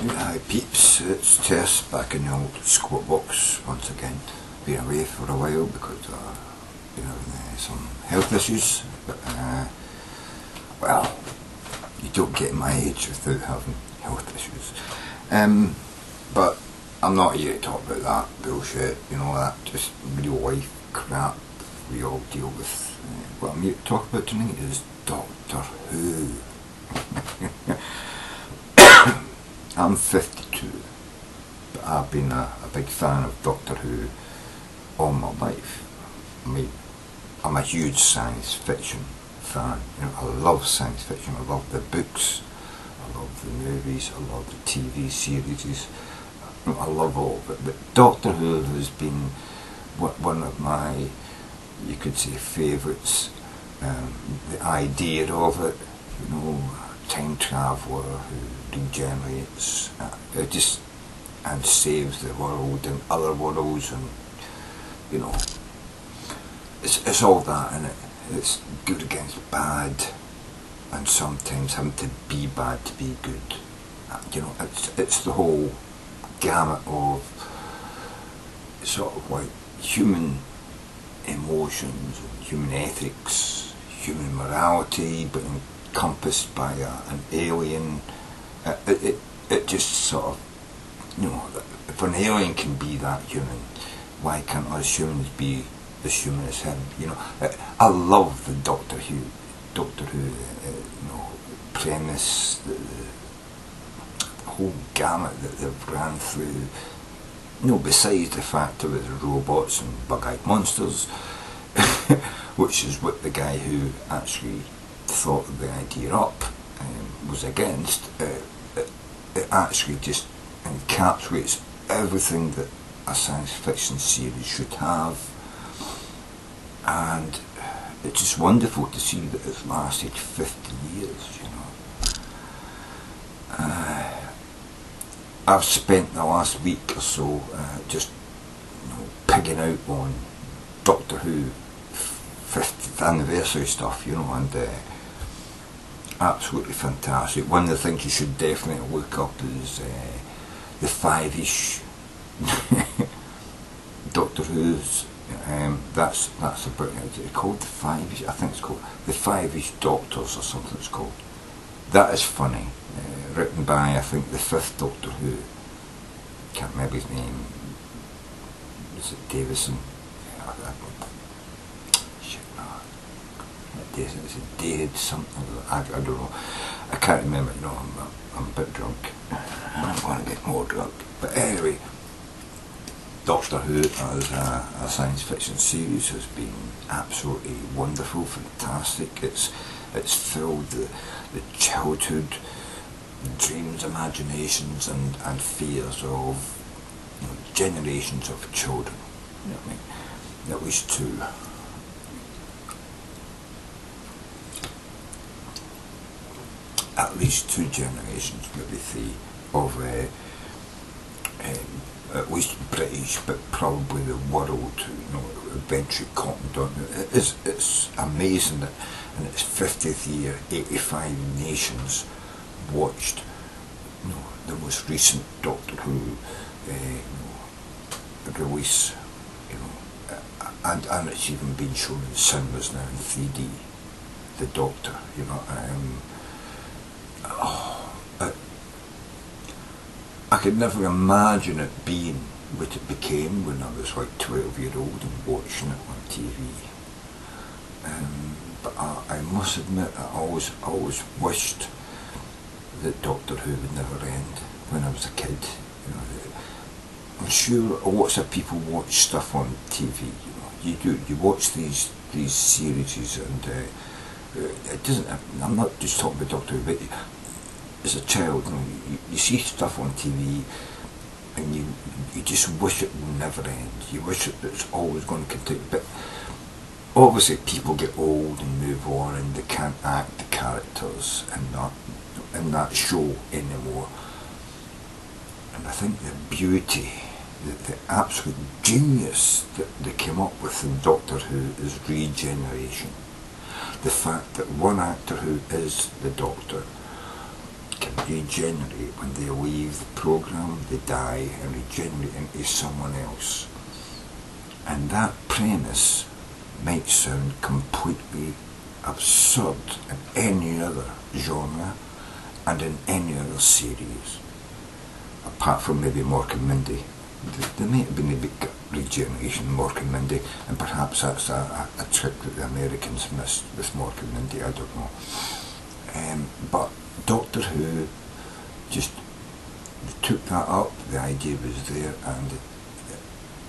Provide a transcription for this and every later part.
Hi peeps, it's Tersse back in the old squat box once again. Been away for a while because been having some health issues, but well, you don't get my age without having health issues. But I'm not here to talk about that bullshit, you know, that just real life crap we all deal with. What I'm here to talk about tonight is Doctor Who. I'm 52, but I've been a big fan of Doctor Who all my life. I mean, I'm a huge science fiction fan. You know, I love science fiction. I love the books, I love the movies, I love the TV series. I love all of it. But Doctor Who has been one of my, you could say, favourites. The idea of it, you know, time traveller who regenerates and saves the world and other worlds, and you know, it's all that in it. It's good against bad, and sometimes having to be bad to be good. You know, it's the whole gamut of sort of like human emotions and human ethics, human morality, but encompassed by an alien. It just sort of, you know, if an alien can be that human, why can't us humans be as human as him? You know, I love the Doctor Who, you know, premise, the whole gamut that they've ran through. You know, besides the fact there was robots and bug-eyed monsters, which is what the guy who actually thought the idea up was against. It actually just encapsulates everything that a science fiction series should have, and it's just wonderful to see that it's lasted 50 years, you know. I've spent the last week or so just, you know, pigging out on Doctor Who 50th anniversary stuff, you know, and absolutely fantastic. One of the things you should definitely look up is the 5-ish Doctor Who's. That's about it. Is it called the 5-ish? I think it's called the 5-ish Doctors or something. It's called. That is funny. Written by, I think, the 5th Doctor Who. Can't remember his name. Is it Davison? Is it David something? I don't know. I can't remember. You know, I'm a bit drunk, and I'm going to get more drunk. But anyway, Doctor Who as a science fiction series has been absolutely wonderful, fantastic. It's filled the childhood dreams, imaginations, and fears of, you know, generations of children. You know what I mean? At least two. At least 2 generations, maybe 3, of at least British, but probably the world, you know, eventually cottoned on. It's amazing that in its 50th year, 85 nations watched, you know, the most recent Doctor Who release, you know, and it's even been shown in cinemas now in 3D. The Doctor, you know. I could never imagine it being what it became when I was like 12-year-old and watching it on TV. But I must admit, I always wished that Doctor Who would never end when I was a kid. You know, I'm sure lots of people watch stuff on TV. You know, you watch these series, and it doesn't. I'm not just talking about Doctor Who, but as a child, you know, you see stuff on TV, and you just wish it would never end. You wish it's always going to continue. But obviously, people get old and move on, and they can't act the characters in that show anymore. And I think the beauty, the absolute genius that they came up with in Doctor Who is regeneration. The fact that one actor who is the Doctor can regenerate when they leave the program, they die and regenerate into someone else. And that premise might sound completely absurd in any other genre and in any other series, apart from maybe Mork and Mindy. There might have been a big regeneration in Mork and Mindy, and perhaps that's a trick that the Americans missed with Mork and Mindy, I don't know. But Doctor Who just took that up, the idea was there, and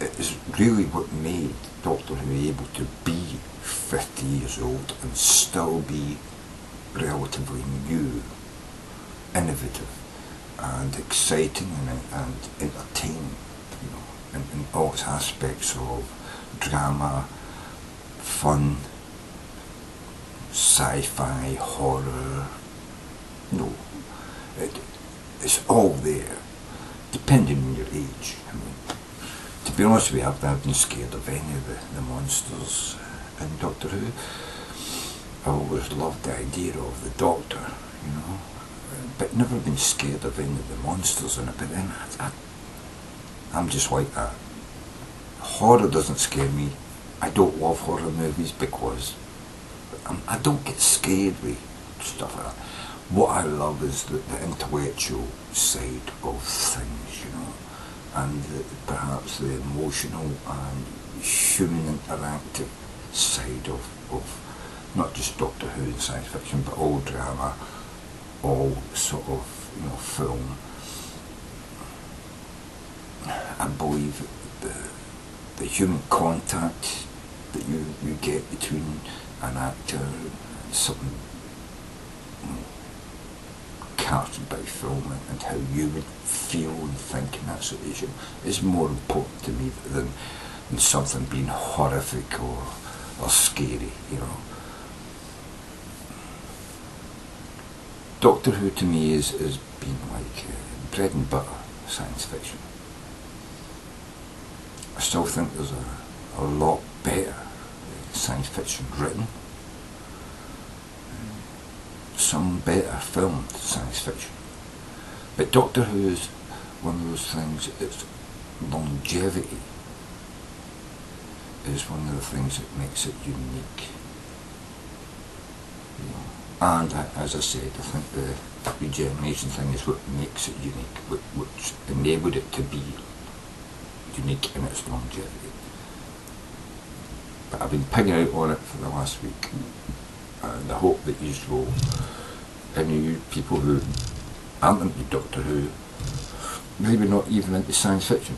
it is really what made Doctor Who able to be 50 years old and still be relatively new, innovative and exciting and entertaining, you know, in all its aspects of drama, fun, sci-fi, horror. No, it's all there, depending on your age. I mean, to be honest with you, I've never been scared of any of the monsters in Doctor Who. I always loved the idea of the Doctor, you know, but never been scared of any of the monsters in it. But then I'm just like that. Horror doesn't scare me. I don't love horror movies because I don't get scared with stuff like that. What I love is the intellectual side of things, you know, and perhaps the emotional and human interactive side of not just Doctor Who and science fiction, but all drama, all sort of, you know, film. I believe the human contact that you get between an actor and something, you know, captured by film, and how you would feel and think in that situation is more important to me than something being horrific or scary, you know. Doctor Who to me is being like bread and butter science fiction. I still think there's a lot better science fiction written, some better filmed science fiction. But Doctor Who is one of those things, its longevity is one of the things that makes it unique. You know? And as I said, I think the regeneration thing is what makes it unique, which enabled it to be unique in its longevity. But I've been pigging out on it for the last week, and I hope that you will, any of you people who aren't into Doctor Who, maybe not even into science fiction,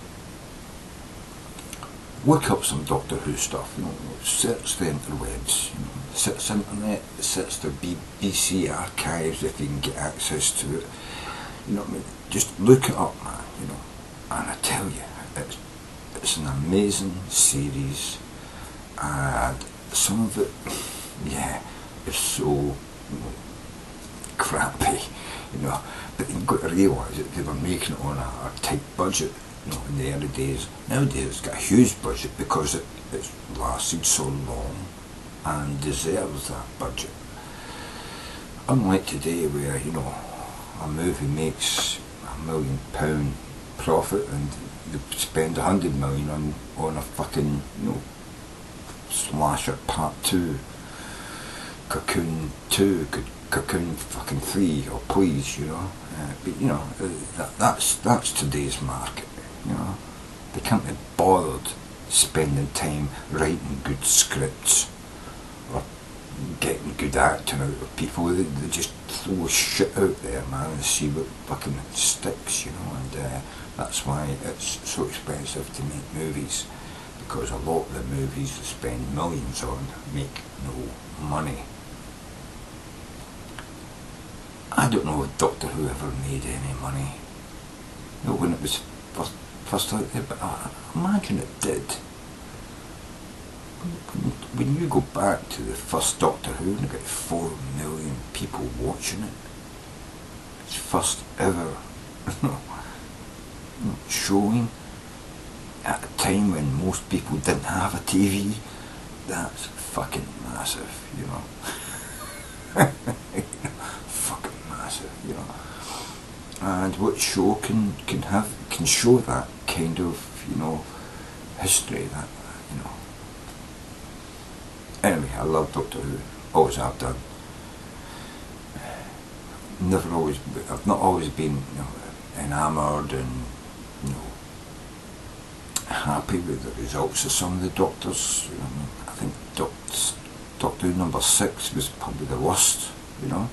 look up some Doctor Who stuff, you know, search the interwebs, you know, search the internet, search the BBC archives if you can get access to it, you know what I mean, just look it up, man, you know, and I tell you, it's an amazing series, and some of it, yeah, is so, you know, crappy, you know, but you've got to realise that they were making it on a tight budget, you know, in the early days. Nowadays it's got a huge budget because it's lasted so long and deserves that budget. Unlike today where, you know, a movie makes £1 million profit and they spend 100 million on a fucking, you know, slasher part 2, Cocoon 2, Cocoon fucking 3, or please, you know. But you know, that's today's market, you know. They can't be bothered spending time writing good scripts or getting good acting out of people. They just throw shit out there, man, and see what fucking sticks, you know. And that's why it's so expensive to make movies, because a lot of the movies they spend millions on make no money. I don't know if Doctor Who ever made any money, you know, when it was first out there, but I imagine it did. When you go back to the first Doctor Who, and about 4 million people watching it, its first ever showing at a time when most people didn't have a TV, that's fucking massive, you know. Fucking massive, you know. and what show can show that kind of, you know, history, that, you know. Anyway, I love Doctor Who, always have done. I've not always been, you know, enamoured and, you know, happy with the results of some of the Doctors. You know, I think Doctor Who number 6 was probably the worst, you know.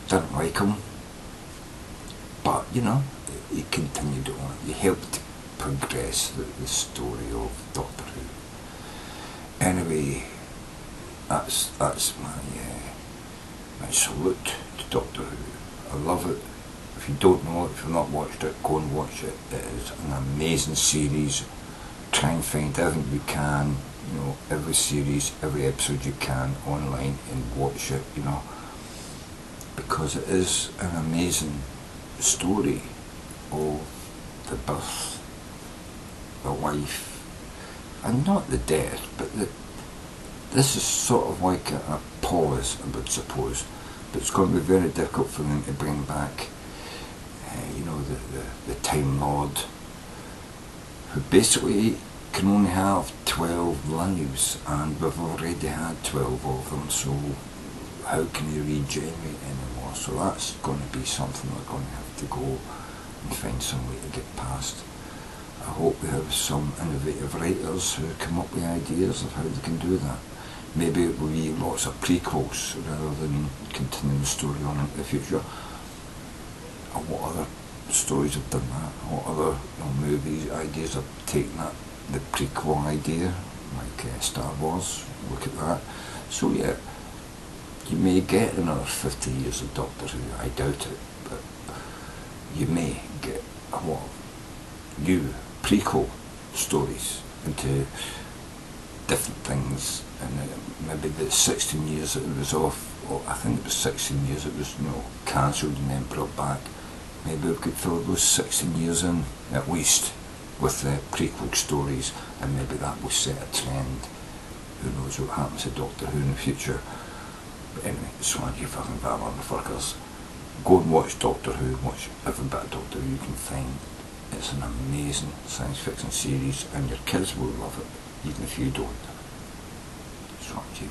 Didn't like him, but, you know, he continued on. He helped progress the story of Doctor Who. Anyway, that's my salute to Doctor Who. I love it. If you don't know it, if you've not watched it, go and watch it. It is an amazing series. Try and find everything you can, you know, every series, every episode you can online, and watch it, you know, because it is an amazing story of the birth, the life, and not the death, but this is sort of like a pause, I would suppose, but it's going to be very difficult for them to bring back, you know, the Time Lord, who basically can only have 12 lives, and we've already had 12 of them, so how can he regenerate anymore? So that's going to be something we're going to have to go and find some way to get past. I hope we have some innovative writers who come up with ideas of how they can do that. Maybe it will be lots of prequels rather than continuing the story on into the future. And what other stories have done that? What other, you know, movies, ideas have taken that, the prequel idea, like Star Wars, look at that. So yeah, you may get another 50 years of Doctor Who, I doubt it, but you may get a lot of new prequel stories into different things, and maybe the 16 years that it was off, or I think it was 16 years it was, you know, cancelled and then brought back. Maybe we could fill those 16 years in, at least, with the prequel stories, and maybe that will set a trend. Who knows what happens to Doctor Who in the future. But anyway, swan you fucking Babylon the fuckers. Go and watch Doctor Who, watch every bit of Doctor Who you can find. It's an amazing science fiction series, and your kids will love it, even if you don't. Swan you